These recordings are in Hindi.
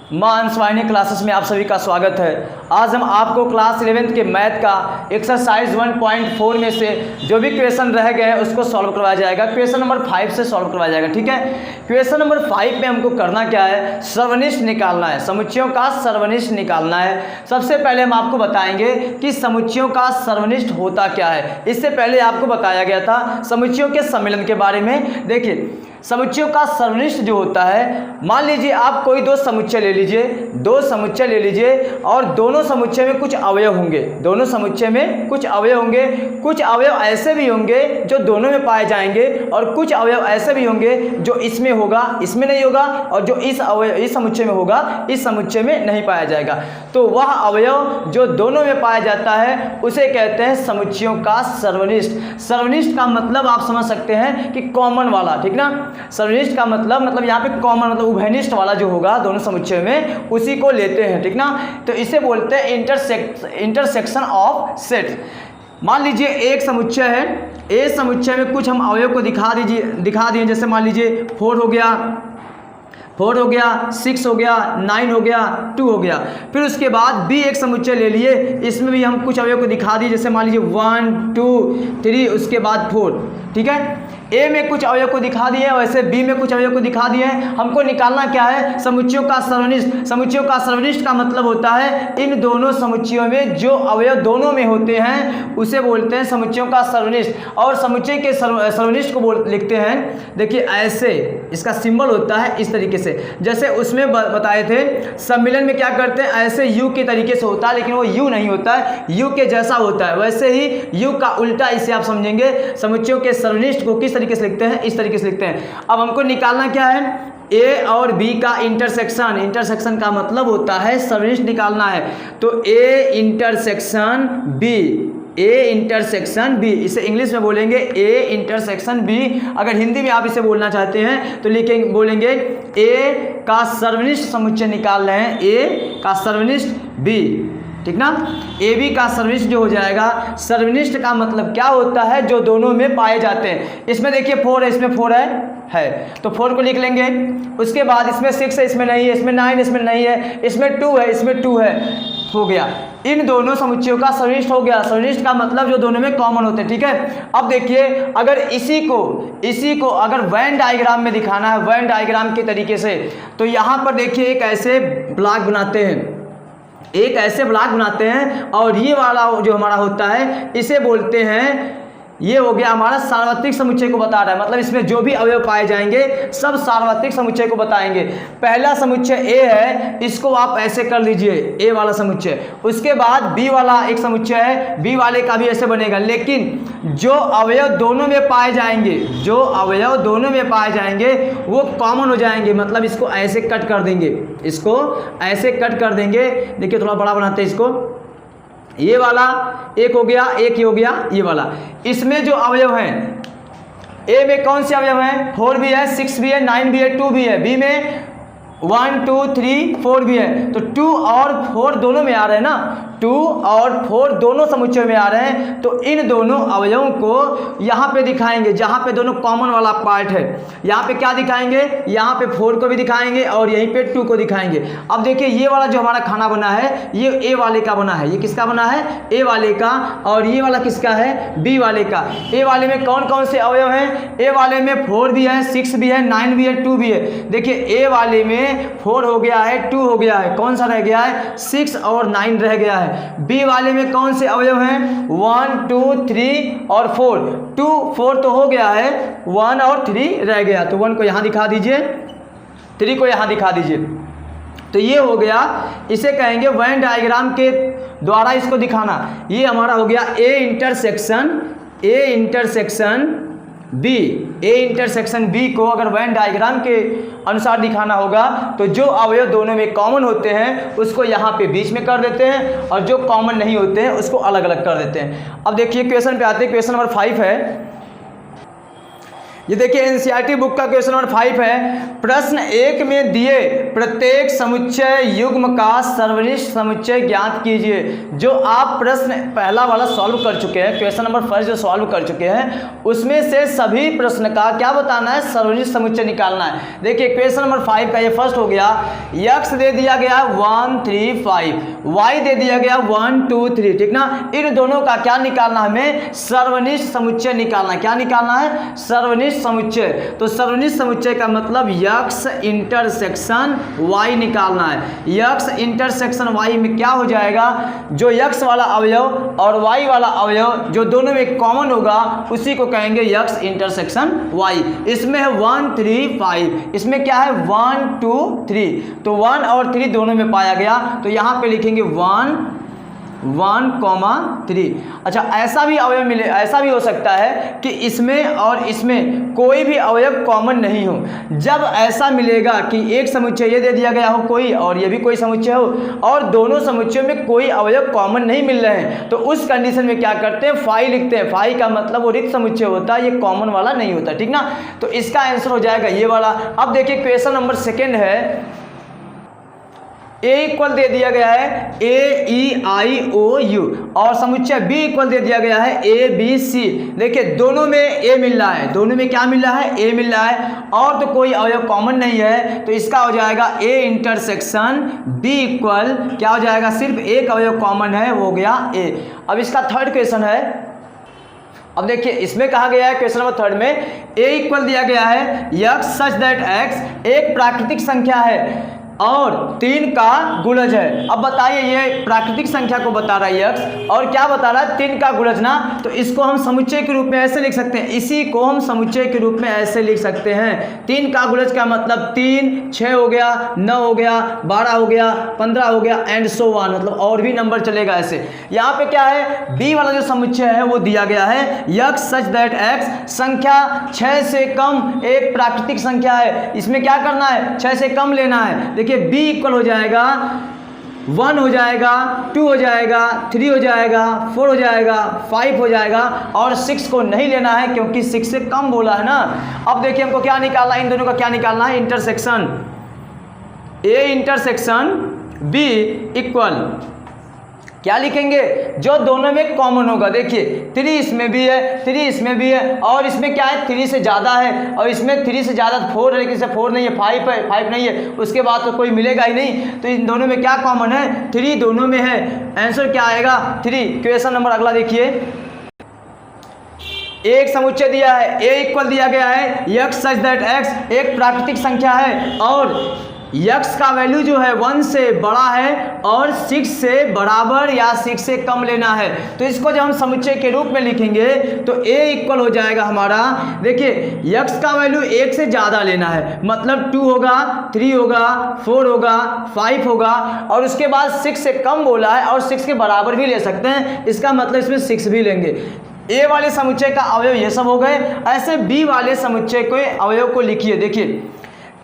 अंशवाहिनी क्लासेस में आप सभी का स्वागत है। आज हम आपको क्लास 11th के मैथ का एक्सरसाइज 1.4 में से जो भी क्वेश्चन रह गए हैं उसको सॉल्व करवाया जाएगा। क्वेश्चन नंबर 5 से सॉल्व करवाया जाएगा, ठीक है। क्वेश्चन नंबर 5 में हमको करना क्या है, सर्वनिष्ठ निकालना है, समुच्चयों का सर्वनिष्ठ निकालना है। सबसे पहले हम आपको बताएंगे कि समुच्चयों का सर्वनिष्ठ होता क्या है। इससे पहले आपको बताया गया था समुच्चयों के सम्मिलन के बारे में। देखिए, समुच्चयों का सर्वनिष्ठ जो होता है, मान लीजिए आप कोई दो समुच्चय ले लीजिए, दो समुच्चय ले लीजिए और दोनों समुच्चय में कुछ अवयव होंगे, दोनों समुच्चय में कुछ अवयव होंगे। कुछ अवयव ऐसे भी होंगे जो दोनों में पाए जाएंगे और कुछ अवयव ऐसे भी होंगे जो इसमें होगा, इसमें नहीं होगा, और जो इस समुच्चय में होगा, इस समुच्चय में नहीं पाया जाएगा। तो वह अवयव जो दोनों में पाया जाता है उसे कहते हैं समुच्चयों का सर्वनिष्ठ। सर्वनिष्ठ का मतलब आप समझ सकते हैं कि कॉमन वाला, ठीक ना। सर्वनिष्ठ का मतलब यहाँ पे कॉमन मतलब उभयनिष्ठ वाला जो होगा दोनों समुच्चय में, उसी को लेते हैं, ठीक ना। तो इसे बोलते हैं इंटरसेक्शन ऑफ सेट। मान लीजिए एक समुच्चय है, ए समुच्चय में कुछ हम अवयव को दिखा दिए, जैसे मान लीजिए 4 हो गया, 6 हो गया, 9 हो गया, 2 हो गया। फिर उसके बाद बी एक समुच्चय ले लिए, इसमें भी हम कुछ अवयव को दिखा दिए, जैसे मान लीजिए 1 2 3 उसके बाद 4, ठीक है। ए में कुछ अवयव को दिखा दिए, वैसे बी में कुछ अवयव को दिखा दिए। हमको निकालना क्या है, समुच्चयों का सर्वनिष्ठ। समुच्चयों का सर्वनिष्ठ का मतलब होता है इन दोनों समुच्चयों में जो अवयव दोनों में होते हैं उसे बोलते हैं समुच्चयों का सर्वनिष्ठ। और समुच्चय के सर्वनिष्ठ को लिखते हैं, देखिए ऐसे, इसका सिंबल होता है इस तरीके से। जैसे उसमें बताए थे सम्मिलन में क्या करते हैं, ऐसे यू के तरीके से होता है, लेकिन वो यू नहीं होता है, यू के जैसा होता है। वैसे ही यू का उल्टा इसे आप समझेंगे। समुच्चयों के सर्वनिष्ठ को किस तरीके से लिखते हैं, इस तरीके से लिखते हैं। अब हमको निकालना क्या है, ए और बी का इंटरसेक्शन। इंटरसेक्शन का मतलब होता है सर्वनिष्ठ निकालना है। तो A intersection B, A intersection B, इसे इंग्लिश में बोलेंगे ए इंटरसेक्शन बी। अगर हिंदी में आप इसे बोलना चाहते हैं तो बोलेंगे ए का सर्वनिष्ठ समुच्चय निकाल रहे हैं, ए का सर्वनिष्ठ बी, ठीक ना। ए बी का सर्वनिष्ठ जो हो जाएगा, सर्वनिष्ठ का मतलब क्या होता है, जो दोनों में पाए जाते हैं। इसमें देखिए 4 है, इसमें 4 है तो 4 को लिख लेंगे। उसके बाद इसमें 6 है, इसमें नहीं है, इसमें 9 इसमें नहीं है, इसमें 2 है, इसमें 2 है, हो गया। इन दोनों समुच्चयों का सर्वनिष्ठ हो गया। सर्वनिष्ठ का मतलब जो दोनों में कॉमन होते हैं, ठीक है। अब देखिए, अगर इसी को अगर वेन डायग्राम में दिखाना है, वेन डायग्राम के तरीके से, तो यहाँ पर देखिए एक ऐसे ब्लॉक बनाते हैं, और ये वाला जो हमारा होता है इसे बोलते हैं, ये हो गया हमारा सार्वत्रिक समुच्चय को बता रहा है। मतलब इसमें जो भी अवयव पाए जाएंगे सब सार्वत्रिक समुच्चय को बताएंगे। पहला समुच्चय ए है, इसको आप ऐसे कर लीजिए, ए वाला समुच्चय। उसके बाद बी वाला एक समुच्चय है, बी वाले का भी ऐसे बनेगा। लेकिन जो अवयव दोनों में पाए जाएंगे वो कॉमन हो जाएंगे। मतलब इसको ऐसे कट कर देंगे, देखिए थोड़ा बड़ा बनाते हैं इसको। ये वाला एक हो गया, एक ये हो गया, ये वाला। इसमें जो अवयव हैं, ए में कौन से अवयव हैं, 4 भी है, 6 भी है, 9 भी है, 2 भी है। बी में 1 2 3 4 भी है। तो 2 और 4 दोनों में आ रहे हैं ना, 2 और 4 दोनों समुच्चय में आ रहे हैं। तो इन दोनों अवयवों को यहाँ पे दिखाएंगे, जहाँ पे दोनों कॉमन वाला पार्ट है। यहाँ पे क्या दिखाएंगे, यहाँ पे 4 को भी दिखाएंगे और यहीं पे 2 को दिखाएंगे। अब देखिए, ये वाला जो हमारा खाना बना है ये ए वाले का बना है। ये किसका बना है, ए वाले का। और ये वाला किसका है, बी वाले का। ए वाले में कौन कौन से अवयव हैं, ए वाले में 4 भी है, 6 भी है, 9 भी है, 2 भी है। देखिए, ए वाले में 4 हो गया है, 2 हो गया है, कौन सा रह गया है, 6 और 9 रह गया है। बी वाले में कौन से अवयव हैं, 1 2 3 और 4। 2 4 तो हो गया है, 1 और 3 रह गया। तो 1 को यहाँ दिखा दीजिए, 3 को यहाँ दिखा दीजिए। तो ये हो गया, इसे कहेंगे वेन डायग्राम के द्वारा इसको दिखाना। ये हमारा हो गया A intersection B. A intersection B को अगर वेन डायग्राम के अनुसार दिखाना होगा तो जो अवयव दोनों में कॉमन होते हैं उसको यहाँ पे बीच में कर देते हैं, और जो कॉमन नहीं होते हैं उसको अलग अलग कर देते हैं। अब देखिए क्वेश्चन पे आते हैं। क्वेश्चन नंबर 5 है, ये देखिए एनसीईआरटी बुक का क्वेश्चन नंबर 5 है। प्रश्न 1 में दिए प्रत्येक समुच्चय युग्म का सर्वनिष्ठ समुच्चय ज्ञात कीजिए। जो आप प्रश्न पहला वाला सॉल्व कर चुके हैं, क्वेश्चन नंबर 1 जो सॉल्व कर चुके हैं, उसमें से सभी प्रश्न का क्या बताना है, सर्वनिष्ठ समुच्चय निकालना है। देखिए क्वेश्चन नंबर 5 का ये फर्स्ट हो गया, x दे दिया गया 1 3 5, y दे दिया गया 1 2 3, ठीक ना। इन दोनों का क्या निकालना है, हमें सर्वनिष्ठ समुच्चय निकालना है। क्या निकालना है, सर्वनिष्ठ समुच्चय। तो सर्वनिष्ठ समुच्चय का मतलब x इंटरसेक्शन y निकालना है। x इंटरसेक्शन y में क्या हो जाएगा, जो x वाला अवयव और y वाला अवयव जो दोनों में कॉमन होगा उसी को कहेंगे x इंटरसेक्शन y। इसमें है 1 3 5, इसमें क्या है 1 2 3, तो 1 और 3 दोनों में पाया गया, तो यहाँ पे लिखेंगे 1 3। अच्छा, ऐसा भी अवयव मिले, ऐसा भी हो सकता है कि इसमें और इसमें कोई भी अवयव कॉमन नहीं हो। जब ऐसा मिलेगा कि एक समुच्चय ये दे दिया गया हो कोई और ये भी कोई समुच्चय हो और दोनों समुच्चयों में कोई अवयव कॉमन नहीं मिल रहे हैं, तो उस कंडीशन में क्या करते हैं, फाई लिखते हैं। फाई का मतलब वो रिक्त समुच्चय होता है, ये कॉमन वाला नहीं होता, ठीक ना। तो इसका आंसर हो जाएगा ये वाला। अब देखिए क्वेश्चन नंबर 2 है, a इक्वल दे दिया गया है AEIOU और समुच्चय b इक्वल दे दिया गया है ABC। देखिए दोनों में a मिल रहा है, दोनों में क्या मिल रहा है, a मिल रहा है, और तो कोई अवयव कॉमन नहीं है, तो इसका हो जाएगा a इंटरसेक्शन b इक्वल क्या हो जाएगा, सिर्फ एक अवयव कॉमन है, वो हो गया a। अब इसका थर्ड क्वेश्चन है। अब देखिए इसमें कहा गया है क्वेश्चन नंबर 3 में a इक्वल दिया गया है x सच दैट x एक प्राकृतिक संख्या है और 3 का गुणज है। अब बताइए, ये प्राकृतिक संख्या को बता रहा है x और क्या बता रहा है, 3 का गुणज ना, तो इसको हम समुच्चय के रूप में ऐसे लिख सकते हैं, इसी को हम समुच्चय के रूप में ऐसे लिख सकते हैं। 3 का गुणज का मतलब 3 6 हो गया, 9 हो गया, 12 हो गया, 15 हो गया एंड सो ऑन, मतलब और भी नंबर चलेगा ऐसे। यहाँ पे क्या है, b वाला जो समुच्चय है वो दिया गया है x सच दैट x संख्या 6 से कम एक प्राकृतिक संख्या है। इसमें क्या करना है, 6 से कम लेना है। देखिए b इक्वल हो जाएगा 1 हो जाएगा, 2 हो जाएगा, 3 हो जाएगा, 4 हो जाएगा, 5 हो जाएगा और 6 को नहीं लेना है क्योंकि 6 से कम बोला है ना। अब देखिए हमको क्या निकालना है, इन दोनों का क्या निकालना है, intersection a intersection b equal क्या लिखेंगे, जो दोनों में कॉमन होगा। देखिए 3 इसमें भी है, 3 इसमें भी है और इसमें क्या है, 3 से ज़्यादा है और इसमें 3 से ज़्यादा 4 है, लेकिन इससे 4 नहीं है, 5 है, 5 नहीं है, उसके बाद तो कोई मिलेगा ही नहीं। तो इन दोनों में क्या कॉमन है, 3 दोनों में है। आंसर क्या आएगा, 3। क्वेश्चन नंबर अगला देखिए, एक समुच्चय दिया है, a इक्वल दिया गया है x सच दैट x एक प्राकृतिक संख्या है और x का वैल्यू जो है 1 से बड़ा है और 6 से बराबर या 6 से कम लेना है। तो इसको जब हम समुच्चय के रूप में लिखेंगे तो a इक्वल हो जाएगा हमारा, देखिए x का वैल्यू 1 से ज़्यादा लेना है, मतलब 2 होगा, 3 होगा, 4 होगा, 5 होगा और उसके बाद 6 से कम बोला है और 6 के बराबर भी ले सकते हैं, इसका मतलब इसमें 6 भी लेंगे। a वाले समुच्चय का अवयव ये सब हो गए। ऐसे b वाले समुच्चय के अवयव को लिखिए। देखिए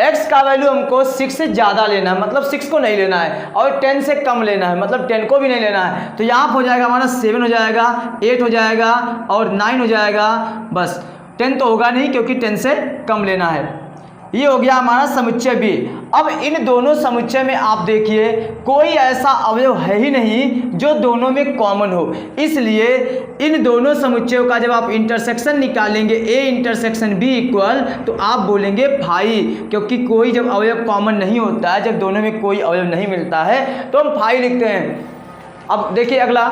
x का वैल्यू हमको 6 से ज़्यादा लेना है, मतलब 6 को नहीं लेना है, और 10 से कम लेना है, मतलब 10 को भी नहीं लेना है। तो यहाँ पर हो जाएगा हमारा 7 हो जाएगा, 8 हो जाएगा और 9 हो जाएगा, बस 10 तो होगा नहीं क्योंकि 10 से कम लेना है। ये हो गया हमारा समुच्चय b। अब इन दोनों समुच्चय में आप देखिए कोई ऐसा अवयव है ही नहीं जो दोनों में कॉमन हो, इसलिए इन दोनों समुच्चयों का जब आप इंटरसेक्शन निकालेंगे a इंटरसेक्शन b इक्वल, तो आप बोलेंगे फाई, क्योंकि कोई जब अवयव कॉमन नहीं होता है, जब दोनों में कोई अवयव नहीं मिलता है तो हम फाई लिखते हैं। अब देखिए अगला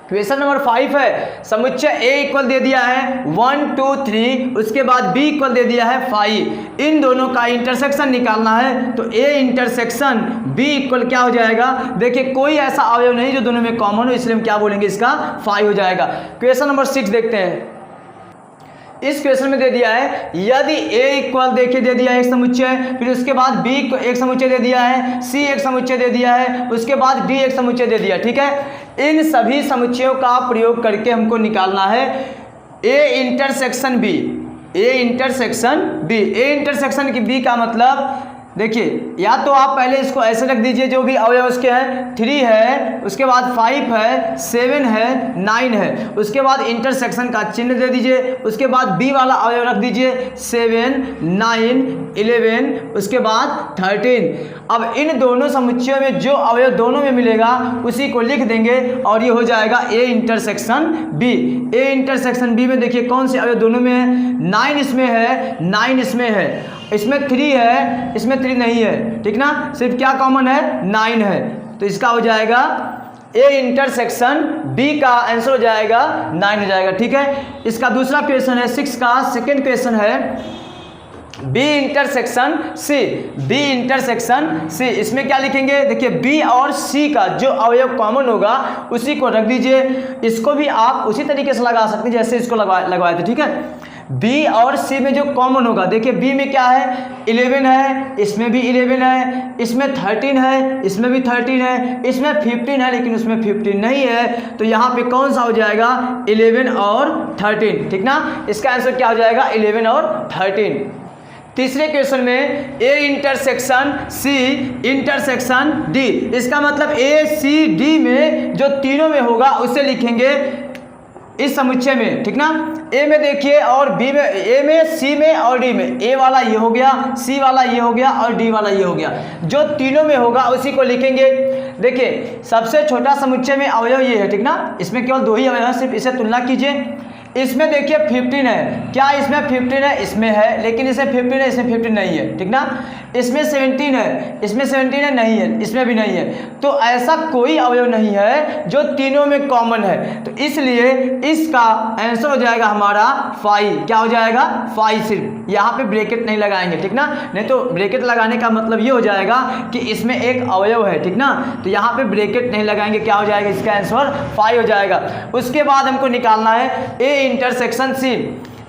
क्वेश्चन नंबर 5 है, समुच्चय a इक्वल दे दिया है 1 2 3, उसके बाद b इक्वल दे दिया है 5। इन दोनों का इंटरसेक्शन निकालना है तो a इंटरसेक्शन b इक्वल क्या हो जाएगा, देखिए कोई ऐसा अवयव नहीं जो दोनों में कॉमन हो, इसलिए हम क्या बोलेंगे, इसका 5 हो जाएगा। क्वेश्चन नंबर 6 देखते हैं। इस क्वेश्चन में दे दिया है यदि a इक्वल देखिए दे दिया है एक समुच्चय, फिर उसके बाद b एक समुच्चय दे दिया है, c एक समुच्चय दे दिया है, उसके बाद d एक समुच्चय दे दिया, ठीक है। इन सभी समुच्चयों का प्रयोग करके हमको निकालना है a intersection b, a intersection b। a intersection की b का मतलब देखिए या तो आप पहले इसको ऐसे रख दीजिए, जो भी अवयव उसके हैं 3 है, उसके बाद 5 है, 7 है, 9 है, उसके बाद इंटरसेक्शन का चिन्ह दे दीजिए, उसके बाद बी वाला अवयव रख दीजिए 7, 9, 11, उसके बाद 13। अब इन दोनों समुच्चयों में जो अवयव दोनों में मिलेगा उसी को लिख देंगे और ये हो जाएगा A intersection B. A intersection B में देखिए कौन से अवयव दोनों में है, 9 इसमें है, 9 इसमें है, इसमें 3 है, इसमें 3 नहीं है, ठीक ना, सिर्फ क्या कॉमन है, 9 है। तो इसका हो जाएगा ए इंटरसेक्शन बी का आंसर हो जाएगा 9 हो जाएगा, ठीक है। इसका दूसरा क्वेश्चन है 6 का सेकंड क्वेश्चन है B intersection C. B intersection C, इसमें क्या लिखेंगे, देखिए बी और सी का जो अवयव कॉमन होगा उसी को रख दीजिए। इसको भी आप उसी तरीके से लगा सकते हैं जैसे इसको लगवाए थे, ठीक है। बी और सी में जो कॉमन होगा, देखिए बी में क्या है, 11 है, इसमें भी 11 है, इसमें 13 है, इसमें भी 13 है, इसमें 15 है लेकिन उसमें 15 नहीं है, तो यहाँ पे कौन सा हो जाएगा, 11 और 13, ठीक ना। इसका आंसर क्या हो जाएगा, 11 और 13। तीसरे क्वेश्चन में A intersection C intersection D, इसका मतलब ए सी डी में जो तीनों में होगा उसे लिखेंगे इस समुच्चय में, ठीक ना। ए में देखिए और बी में, ए में, सी में और डी में, ए वाला ये हो गया, सी वाला ये हो गया और डी वाला ये हो गया, जो तीनों में होगा उसी को लिखेंगे। देखिए सबसे छोटा समुच्चय में अवयव ये है, ठीक ना, इसमें केवल 2 ही अवयव है, सिर्फ इसे तुलना कीजिए। इसमें देखिए 15 है, क्या इसमें 15 है, इसमें है, लेकिन इसे 15 है, इसमें 15 नहीं है, ठीक ना। इसमें 17 है, इसमें 17 है, नहीं है, इसमें भी नहीं है। तो ऐसा कोई अवयव नहीं है जो तीनों में कॉमन है, तो इसलिए इसका आंसर हो जाएगा हमारा 5। क्या हो जाएगा, 5। सिर्फ यहाँ पे ब्रैकेट नहीं लगाएंगे, ठीक ना, नहीं तो ब्रैकेट लगाने का मतलब ये हो जाएगा कि इसमें एक अवयव है, ठीक ना, तो यहाँ पे ब्रैकेट नहीं लगाएंगे, क्या हो जाएगा, इसका आंसर 5 हो जाएगा। उसके बाद हमको निकालना है A intersection C.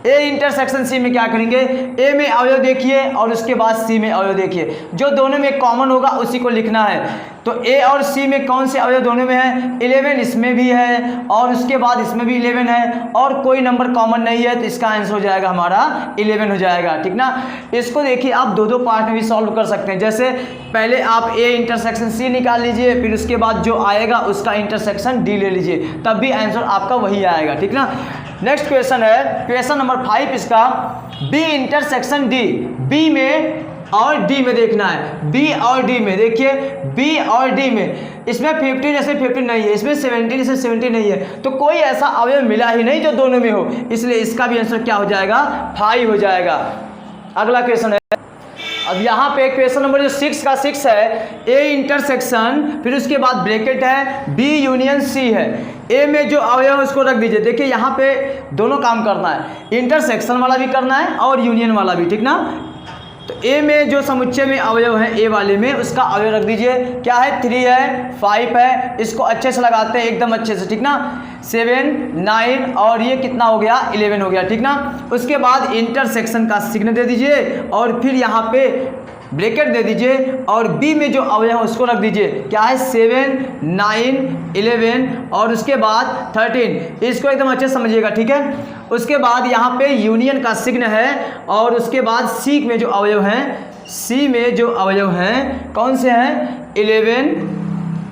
A intersection सी में क्या करेंगे, ए में अवयव देखिए और उसके बाद सी में अवयव देखिए, जो दोनों में कॉमन होगा उसी को लिखना है। तो ए और सी में कौन से अवयव दोनों में है, 11 इसमें भी है और उसके बाद इसमें भी 11 है और कोई नंबर कॉमन नहीं है, तो इसका आंसर हो जाएगा हमारा 11 हो जाएगा, ठीक ना। इसको देखिए आप 2-2 पार्ट में भी सॉल्व कर सकते हैं, जैसे पहले आप ए इंटरसेक्शन सी निकाल लीजिए, फिर उसके बाद जो आएगा उसका इंटरसेक्शन डी ले लीजिए, तब भी आंसर आपका वही आएगा, ठीक ना। नेक्स्ट क्वेश्चन है क्वेश्चन नंबर 5 इसका, बी इंटरसेक्शन डी। बी में और डी में देखना है, बी और डी में देखिए, बी और डी में इसमें 15 जैसे 15 नहीं है, इसमें 17 जैसे 17 नहीं है, तो कोई ऐसा अवयव मिला ही नहीं जो दोनों में हो, इसलिए इसका भी आंसर क्या हो जाएगा, 5 हो जाएगा। अगला क्वेश्चन है, अब यहाँ पे क्वेश्चन नंबर जो 6 का 6 है, ए इंटरसेक्शन, फिर उसके बाद ब्रैकेट है, बी यूनियन सी है। ए में जो अवयव है उसको रख दीजिए। देखिए यहाँ पे दोनों काम करना है, इंटरसेक्शन वाला भी करना है और यूनियन वाला भी, ठीक ना। तो ए में जो समुच्चय में अवयव है, ए वाले में उसका अवयव रख दीजिए, क्या है, 3 है, 5 है, इसको अच्छे से लगाते हैं एकदम अच्छे से, ठीक ना। 7, 9 और ये कितना हो गया, 11 हो गया, ठीक ना। उसके बाद इंटरसेक्शन का सिग्नल दे दीजिए और फिर यहाँ पे ब्रैकेट दे दीजिए और बी में जो अवयव है उसको रख दीजिए, क्या है, 7, 9, 11 और उसके बाद 13। इसको एकदम अच्छे से समझिएगा, ठीक है। उसके बाद यहाँ पे यूनियन का चिन्ह है और उसके बाद सी में जो अवयव हैं, सी में जो अवयव हैं कौन से हैं,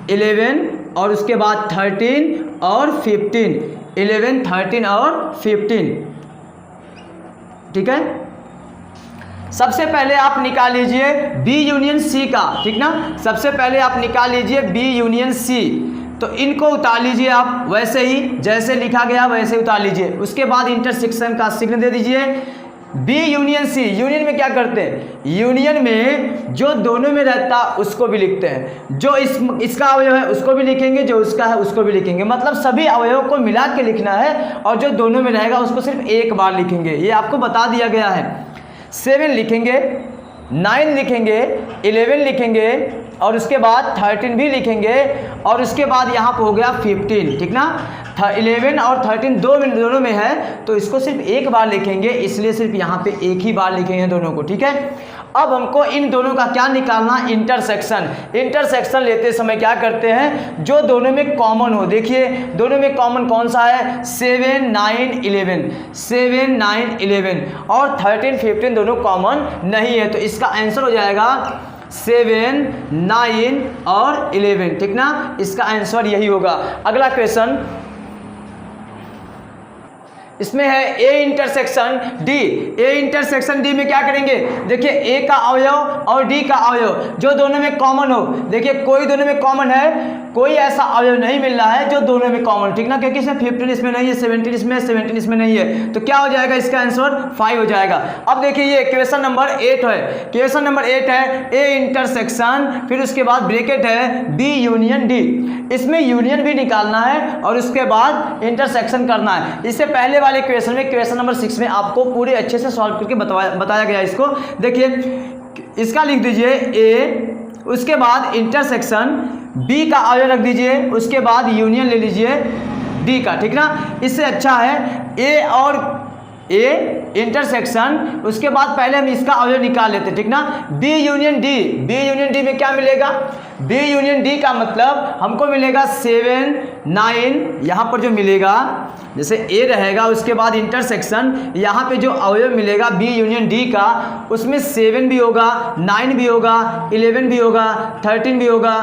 11 और उसके बाद 13 और 15, 11, 13 और 15, ठीक है। सबसे पहले आप निकाल लीजिए बी यूनियन सी का, ठीक ना। सबसे पहले आप निकाल लीजिए बी यूनियन सी, तो इनको उतार लीजिए आप वैसे ही जैसे लिखा गया वैसे उतार लीजिए। उसके बाद इंटरसेक्शन का चिन्ह दे दीजिए, बी यूनियन सी। यूनियन में क्या करते हैं, यूनियन में जो दोनों में रहता उसको भी लिखते हैं, जो इसका अवयव है उसको भी लिखेंगे, जो उसका है उसको भी लिखेंगे, मतलब सभी अवयवों को मिला के लिखना है और जो दोनों में रहेगा उसको सिर्फ एक बार लिखेंगे, ये आपको बता दिया गया है। 7 लिखेंगे, 9 लिखेंगे, 11 लिखेंगे और उसके बाद 13 भी लिखेंगे और उसके बाद यहाँ पर हो गया 15, ठीक ना। 11 और 13 दोनों में है तो इसको सिर्फ एक बार लिखेंगे, इसलिए सिर्फ यहाँ पे एक ही बार लिखेंगे दोनों को, ठीक है। अब हमको इन दोनों का क्या निकालना, इंटरसेक्शन। इंटरसेक्शन लेते समय क्या करते हैं, जो दोनों में कॉमन हो। देखिए दोनों में कॉमन कौन सा है, 7, 9, 11, 7, 9, 11 और 13, 15 दोनों कॉमन नहीं है, तो इसका आंसर हो जाएगा 7, 9 और 11, ठीक ना। इसका आंसर यही होगा। अगला क्वेश्चन, इसमें है A intersection D. A intersection D में क्या करेंगे, देखिए ए का अवयव और डी का अवयव जो दोनों में कॉमन हो। देखिए कोई दोनों में कॉमन है, कोई ऐसा अवयव नहीं मिल रहा है जो दोनों में कॉमन, ठीक ना, क्योंकि इसमें 15 इसमें नहीं है, 17 इसमें है, 17 इसमें नहीं है, तो क्या हो जाएगा, इसका आंसर 5 हो जाएगा। अब देखिए ये क्वेश्चन नंबर 8 है। क्वेश्चन नंबर 8 है ए इंटरसेक्शन, फिर उसके बाद ब्रैकेट है बी यूनियन डी। इसमें यूनियन भी निकालना है और उसके बाद इंटरसेक्शन करना है। इससे पहले वाले क्वेश्चन में, क्वेश्चन नंबर 6 में आपको पूरे अच्छे से सॉल्व करके बताया गया। इसको देखिए, इसका लिख दीजिए ए, उसके बाद इंटरसेक्शन बी का अवयव रख दीजिए, उसके बाद यूनियन ले लीजिए डी का, ठीक ना। इससे अच्छा है ए और ए इंटरसेक्शन, उसके बाद पहले हम इसका अवयव निकाल लेते, ठीक ना। B union D, B union D में क्या मिलेगा, बी यूनियन डी का मतलब हमको मिलेगा 7, 9, यहाँ पर जो मिलेगा जैसे ए रहेगा, उसके बाद इंटरसेक्शन, यहाँ पे जो अवयव मिलेगा बी यूनियन डी का, उसमें 7 भी होगा, 9 भी होगा, 11 भी होगा, 13 भी होगा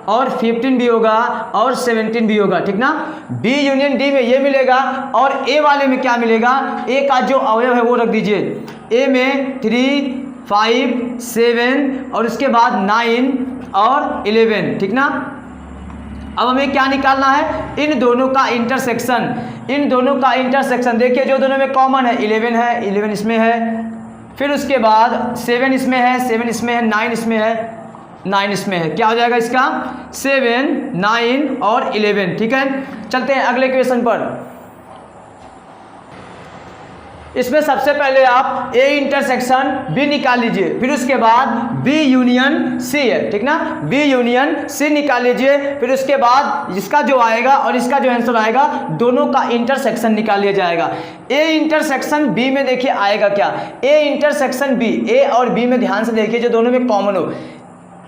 और 15 भी होगा और 17 भी होगा, ठीक ना। बी यूनियन डी में ये मिलेगा और ए वाले में क्या मिलेगा, ए का जो अवयव है वो रख दीजिए। ए में 3, 5, 7 और उसके बाद 9 और 11, ठीक ना। अब हमें क्या निकालना है, इन दोनों का इंटरसेक्शन, इन दोनों का इंटरसेक्शन। देखिए जो दोनों में कॉमन है 11 है, 11 इसमें है, फिर उसके बाद 7 इसमें है, 7 इसमें है, 9 इसमें है, 9 इसमें है, क्या हो जाएगा इसका 7, 9 और 11, ठीक है। चलते हैं अगले क्वेश्चन पर। इसमें सबसे पहले आप ए इंटरसेक्शन बी निकाल लीजिए, फिर उसके बाद बी यूनियन सी है, ठीक ना, बी यूनियन सी निकाल लीजिए, फिर उसके बाद इसका जो आएगा और इसका जो आंसर आएगा दोनों का इंटरसेक्शन निकाल लिया जाएगा। ए इंटरसेक्शन बी में देखिए आएगा क्या, ए इंटरसेक्शन बी, ए और बी में ध्यान से देखिए जो दोनों में कॉमन हो,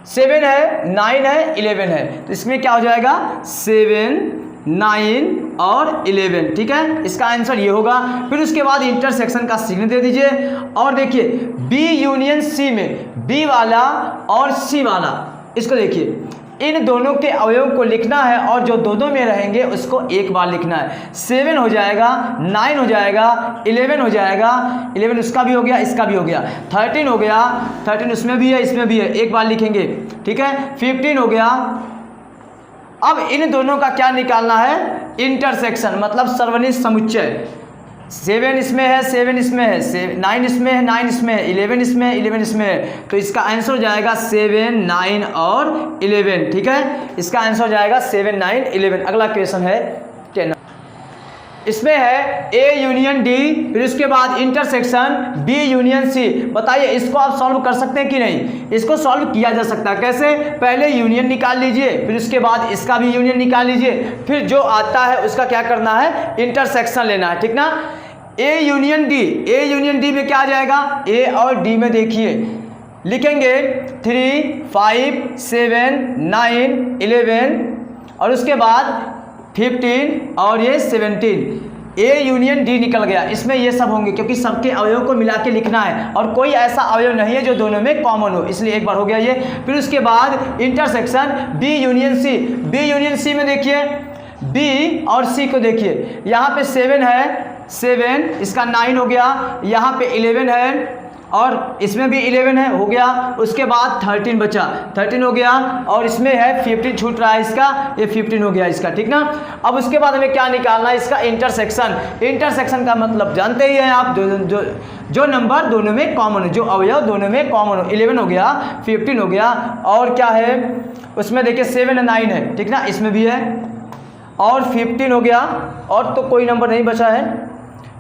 7 है, 9 है, 11 है, तो इसमें क्या हो जाएगा 7, 9 और 11, ठीक है। इसका आंसर ये होगा। फिर उसके बाद इंटरसेक्शन का सिग्नल दे दीजिए और देखिए बी यूनियन सी में बी वाला और सी वाला, इसको देखिए इन दोनों के अवयव को लिखना है और जो दो में रहेंगे उसको एक बार लिखना है। 7 हो जाएगा, 9 हो जाएगा, 11 हो जाएगा, 11 उसका भी हो गया, इसका भी हो गया, 13 हो गया, 13 उसमें भी है, इसमें भी है, एक बार लिखेंगे, ठीक है। 15 हो गया। अब इन दोनों का क्या निकालना है, इंटरसेक्शन, मतलब सर्वनिष्ठ समुच्चय। 7 इसमें है, 7 इसमें है, 9 इसमें है, 9 इसमें है, 11 इसमें है, 11 इसमें है, तो इसका आंसर हो जाएगा 7, 9 और 11, ठीक है। इसका आंसर हो जाएगा 7, 9, 11। अगला क्वेश्चन है 10। इसमें है ए यूनियन डी, फिर उसके बाद इंटरसेक्शन बी यूनियन सी। बताइए इसको आप सॉल्व कर सकते हैं कि नहीं। इसको सॉल्व किया जा सकता है कैसे, पहले यूनियन निकाल लीजिए, फिर उसके बाद इसका भी यूनियन निकाल लीजिए, फिर जो आता है उसका क्या करना है, इंटरसेक्शन लेना है, ठीक ना। A union D, A union D में क्या आ जाएगा, ए और डी में देखिए लिखेंगे 3, 5, 7, 9, 11 और उसके बाद 15 और ये 17। ए यूनियन डी निकल गया, इसमें ये सब होंगे क्योंकि सबके अवयव को मिला के लिखना है और कोई ऐसा अवयव नहीं है जो दोनों में कॉमन हो, इसलिए एक बार हो गया ये। फिर उसके बाद intersection B union C, B union C में देखिए बी और सी को देखिए, यहाँ पे 7 है, 7 इसका 9 हो गया, यहाँ पे 11 है और इसमें भी 11 है, हो गया। उसके बाद 13 बचा, 13 हो गया और इसमें है 15 छूट रहा है इसका, ये 15 हो गया इसका, ठीक ना। अब उसके बाद हमें क्या निकालना है, इसका इंटरसेक्शन। इंटरसेक्शन का मतलब जानते ही हैं आप, जो नंबर दोनों में कॉमन हो, जो अवयव दोनों में कॉमन हो। 11 हो गया, 15 हो गया और क्या है उसमें देखिए 7 और 9 है, ठीक ना, इसमें भी है और 15 हो गया और तो कोई नंबर नहीं बचा है,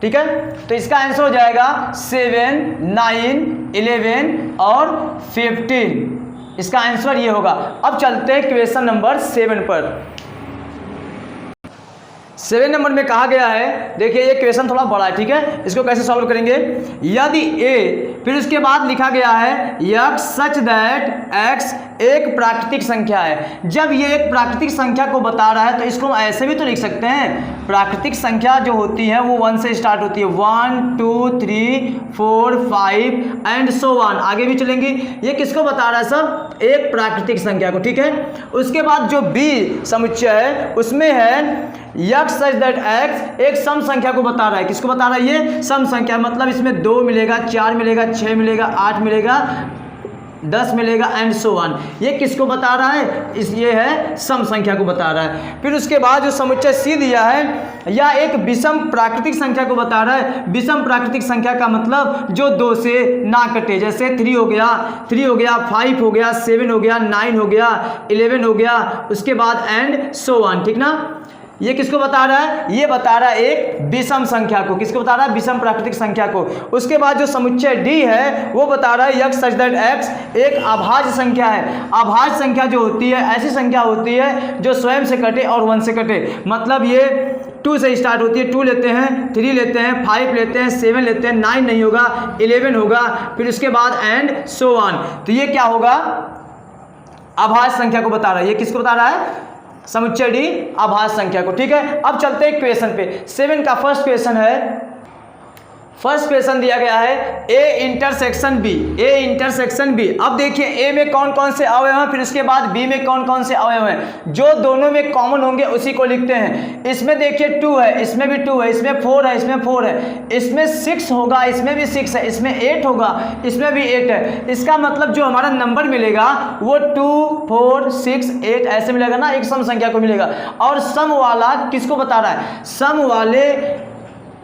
ठीक है। तो इसका आंसर हो जाएगा 7, 9, 11 और 15। इसका आंसर ये होगा। अब चलते हैं क्वेश्चन नंबर 7 पर। 7 नंबर में कहा गया है, देखिए ये क्वेश्चन थोड़ा बड़ा है, ठीक है, इसको कैसे सॉल्व करेंगे। यदि ए, फिर उसके बाद लिखा गया है x सच दैट x एक प्राकृतिक संख्या है। जब ये एक प्राकृतिक संख्या को बता रहा है तो इसको हम ऐसे भी तो लिख सकते हैं, प्राकृतिक संख्या जो होती है वो 1 से स्टार्ट होती है, 1 2 3 4 5 एंड सो ऑन, आगे भी चलेंगी। ये किसको बता रहा है सब, एक प्राकृतिक संख्या को, ठीक है। उसके बाद जो बी समुच्चय है उसमें है x सच दैट x एक सम संख्या को बता रहा है। किसको बता रहा है, ये सम संख्या, मतलब इसमें 2 मिलेगा, 4 मिलेगा, 6 मिलेगा, 8 मिलेगा, 10 मिलेगा एंड सो ऑन। ये किसको बता रहा है, ये है सम संख्या को बता रहा है। फिर उसके बाद जो समुच्चय सी दिया है या एक विषम प्राकृतिक संख्या को बता रहा है। विषम प्राकृतिक संख्या का मतलब जो 2 से ना कटे, जैसे 3 हो गया, 5 हो गया, 7 हो गया, 9 हो गया, 11 हो गया, उसके बाद एंड सो ऑन, ठीक ना। ये किसको बता रहा है, ये बता रहा है एक विषम संख्या को। किसको बता रहा है, विषम प्राकृतिक संख्या को। उसके बाद जो समुच्चय डी है वो बता रहा है x सच दैट x एक अभाज्य संख्या है। अभाज्य संख्या जो होती है ऐसी संख्या होती है जो स्वयं से कटे और 1 से कटे, मतलब ये 2 से स्टार्ट होती है, 2 लेते हैं, 3 लेते हैं, 5 लेते हैं, 7 लेते हैं, 9 नहीं होगा, 11 होगा, फिर उसके बाद एंड सो ऑन। तो ये क्या होगा, अभाज्य संख्या को बता रहा है। ये किसको बता रहा है, समुच्चय डी अभाज्य संख्या को, ठीक है। अब चलते हैं क्वेश्चन पे। 7 का फर्स्ट क्वेश्चन है, फर्स्ट क्वेश्चन दिया गया है A intersection B, A intersection B. अब देखिए ए में कौन कौन से अवयव हैं, फिर उसके बाद बी में कौन कौन से अवयव हैं, जो दोनों में कॉमन होंगे उसी को लिखते हैं। इसमें देखिए 2 है, इसमें भी 2 है, इसमें 4 है, इसमें 4 है, इसमें 6 होगा, इसमें भी 6 है, इसमें 8 होगा, इसमें भी 8 है। इसका मतलब जो हमारा नंबर मिलेगा वो 2 4 6 8 ऐसे मिलेगा ना, एक सम संख्या को मिलेगा। और सम वाला किसको बता रहा है, सम वाले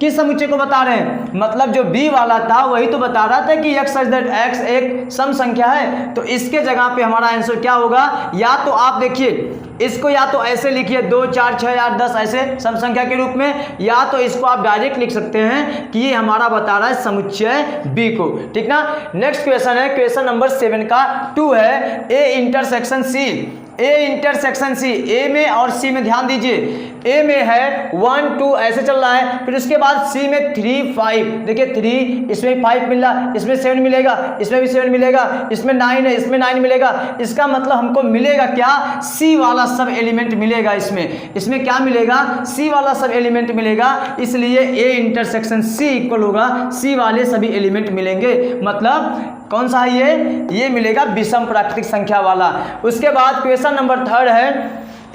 किस समुच्चय को बता रहे हैं, मतलब जो बी वाला था वही तो बता रहा था कि x सच दैट x एक सम संख्या है। तो इसके जगह पे हमारा आंसर क्या होगा, या तो आप देखिए इसको या तो ऐसे लिखिए 2 4 6 8 10 ऐसे सम संख्या के रूप में, या तो इसको आप डायरेक्ट लिख सकते हैं कि ये हमारा बता रहा है समुच्चय बी को, ठीक ना। नेक्स्ट क्वेश्चन है, क्वेश्चन नंबर 7 का 2 है A intersection C. A intersection सी, ए में और सी में ध्यान दीजिए, ए में है 1 2 ऐसे चल रहा है, फिर उसके बाद सी में 3 5, देखिए 3, इसमें 5 मिल रहा, इसमें 7 मिलेगा, इसमें भी 7 मिलेगा, इसमें 9 है, इसमें 9 मिलेगा। इसका मतलब हमको मिलेगा क्या, सी वाला सब एलिमेंट मिलेगा। इसमें क्या मिलेगा, सी वाला सब एलिमेंट मिलेगा, इसलिए ए इंटरसेक्शन सी इक्वल होगा सी वाले सभी एलिमेंट मिलेंगे। मतलब कौन सा है ये मिलेगा विषम प्राकृतिक संख्या वाला। उसके बाद क्वेश्चन नंबर 3 है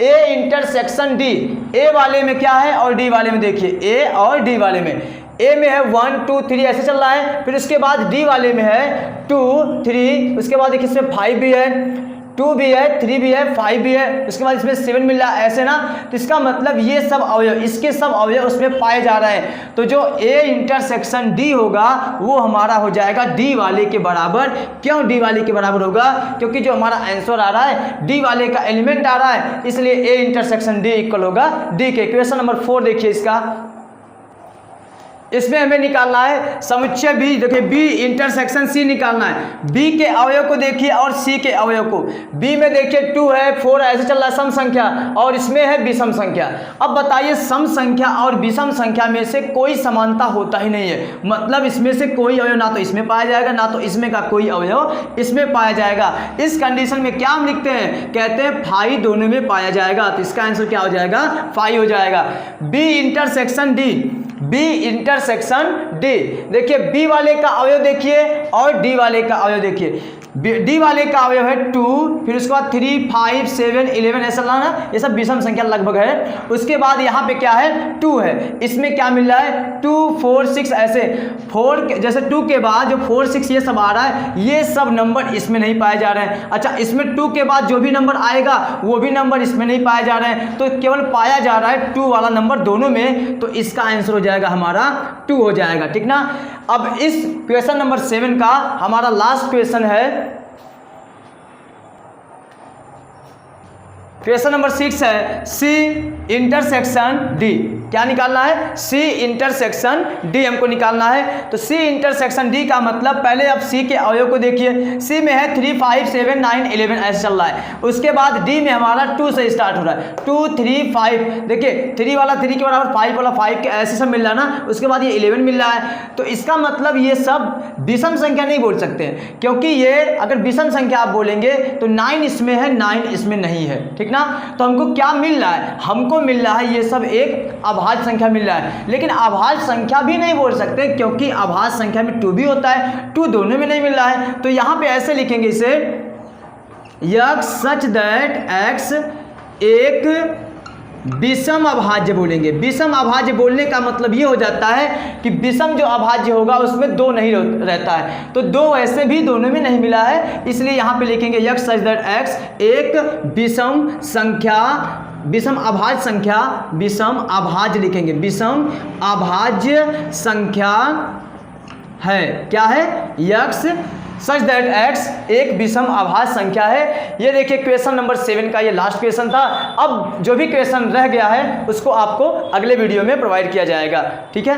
ए इंटरसेक्शन डी। ए वाले में क्या है और डी वाले में देखिए, ए और डी वाले में, ए में है 1 2 3 ऐसे चल रहा है, फिर उसके बाद डी वाले में है 2 3, उसके बाद देखिए इसमें 5 भी है, 2 भी है, 3 भी है, 5 भी है, उसके बाद इसमें 7 मिल रहा है, ऐसे ना। तो इसका मतलब ये सब अवयव, इसके सब अवयव उसमें पाए जा रहे हैं। तो जो ए इंटरसेक्शन डी होगा वो हमारा हो जाएगा डी वाले के बराबर। क्यों डी वाले के बराबर होगा, क्योंकि जो हमारा आंसर आ रहा है डी वाले का एलिमेंट आ रहा है, इसलिए ए इंटरसेक्शन डी इक्वल होगा डी के। क्वेश्चन नंबर 4 देखिए, इसमें हमें निकालना है समुच्चय बी। देखिए बी इंटरसेक्शन सी निकालना है। बी के अवयव को देखिए और सी के अवयव को। बी में देखिए 2 है, 4 है, ऐसे चल रहा है सम संख्या, और इसमें है विषम संख्या। अब बताइए सम संख्या और विषम संख्या में से कोई समानता होता ही नहीं है, मतलब इसमें से कोई अवयव ना तो इसमें पाया जाएगा ना तो इसमें का कोई अवयव इसमें पाया जाएगा। इस कंडीशन में क्या हम लिखते हैं, कहते हैं फाई दोनों में पाया जाएगा। तो इसका आंसर क्या हो जाएगा, फाई हो जाएगा। B intersection D, B intersection D. देखिए बी वाले का अवयव देखिए और डी वाले का अवयव देखिए। डी वाले का अवयव है 2, फिर उसके बाद 3 5 7 11 ऐसा ना, ये सब विषम संख्या लगभग है। उसके बाद यहाँ पे क्या है 2 है, इसमें क्या मिल रहा है 2 4 6 ऐसे 4 जैसे 2 के बाद जो 4 6 ये सब आ रहा है, ये सब नंबर इसमें नहीं पाए जा रहे हैं। अच्छा इसमें 2 के बाद जो भी नंबर आएगा वो भी नंबर इसमें नहीं पाए जा रहे हैं, तो केवल पाया जा रहा है 2 वाला नंबर दोनों में। तो इसका आंसर हो जाएगा हमारा 2 हो जाएगा, ठीक ना। अब इस क्वेश्चन नंबर 7 का हमारा लास्ट क्वेश्चन है, क्वेश्चन नंबर 6 है सी इंटरसेक्शन डी। क्या निकालना है, सी इंटरसेक्शन डी हमको निकालना है। तो सी इंटरसेक्शन डी का मतलब पहले आप सी के अवयव को देखिए, सी में है 3 5 7 9 11 ऐसे चल रहा है। उसके बाद डी में हमारा 2 से स्टार्ट हो रहा है, 2 3 5, देखिए 3 वाला 3 के बराबर, 5 वाला 5 के ऐसे सब मिल रहा है ना। उसके बाद ये 11 मिल रहा है। तो इसका मतलब ये सब विषम संख्या नहीं बोल सकते हैं, क्योंकि ये अगर विषम संख्या आप बोलेंगे तो 9 इसमें है, 9 इसमें नहीं है, ठीक ना। तो हमको क्या मिल रहा है, हमको मिल रहा है ये सब एक अभाज्य संख्या मिल रहा है। लेकिन अभाज्य संख्या भी नहीं बोल सकते, क्योंकि अभाज्य संख्या में 2 भी होता है, 2 दोनों में नहीं मिल रहा है। तो यहाँ पे ऐसे लिखेंगे इसे, x सच दैट x एक विषम अभाज्य बोलेंगे। विषम अभाज्य बोलने का मतलब ये हो जाता है कि विषम जो अभाज्य होगा उसमें 2 नहीं रहता है, तो 2 वैसे भी दोनों में नहीं मिला है, इसलिए यहाँ पे लिखेंगे x सच दैट x एक विषम संख्या, विषम अभाज्य संख्या, विषम अभाज्य लिखेंगे, विषम अभाज्य संख्या है। क्या है, x सच दैट x एक विषम अभाज्य संख्या है। ये देखिए क्वेश्चन नंबर 7 का ये लास्ट क्वेश्चन था। अब जो भी क्वेश्चन रह गया है उसको आपको अगले वीडियो में प्रोवाइड किया जाएगा, ठीक है।